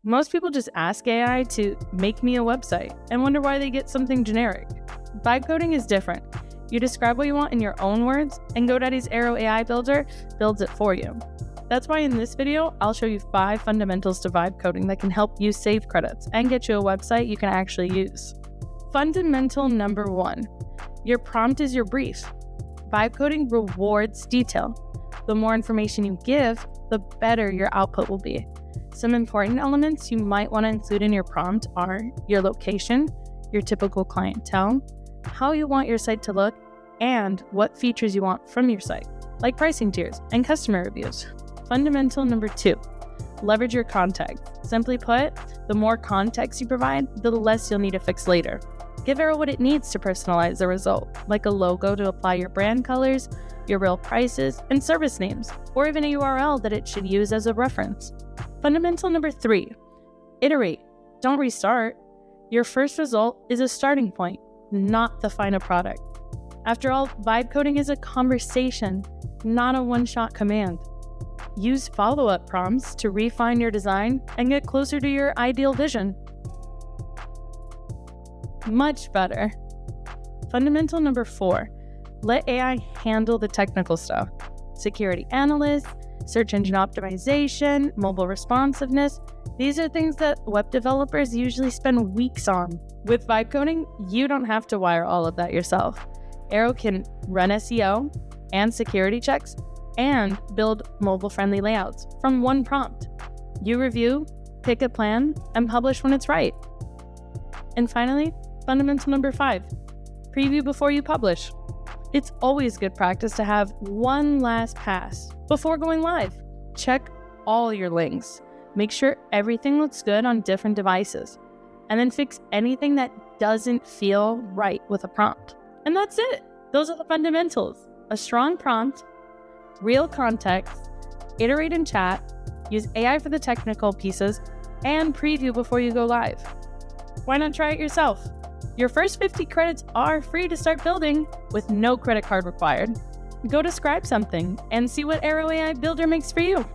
Most people just ask AI to make me a website and wonder why they get something generic. Vibe coding is different. You describe what you want in your own words, and GoDaddy's Airo AI Builder builds it for you. That's why in this video, I'll show you 5 fundamentals to vibe coding that can help you save credits and get you a website you can actually use. Fundamental number 1, your prompt is your brief. Vibe coding rewards detail. The more information you give, the better your output will be. Some important elements you might want to include in your prompt are your location, your typical clientele, how you want your site to look, and what features you want from your site, like pricing tiers and customer reviews. Fundamental number 2, leverage your context. Simply put, the more context you provide, the less you'll need to fix later. Give Airo what it needs to personalize the result, like a logo to apply your brand colors, your real prices, and service names, or even a URL that it should use as a reference. Fundamental number 3, iterate. Don't restart. Your first result is a starting point, not the final product. After all, vibe coding is a conversation, not a one-shot command. Use follow-up prompts to refine your design and get closer to your ideal vision. Much better. Fundamental number 4, let AI handle the technical stuff. Security analysts, search engine optimization, mobile responsiveness. These are things that web developers usually spend weeks on. With vibe coding, you don't have to wire all of that yourself. Airo can run SEO and security checks and build mobile-friendly layouts from one prompt. You review, pick a plan, and publish when it's right. And finally, fundamental number 5, preview before you publish. It's always good practice to have one last pass before going live. Check all your links. Make sure everything looks good on different devices, and then fix anything that doesn't feel right with a prompt. And that's it. Those are the fundamentals. A strong prompt, real context, iterate and chat, use AI for the technical pieces, and preview before you go live. Why not try it yourself? Your first 50 credits are free to start building with no credit card required. Go describe something and see what Airo AI Builder makes for you.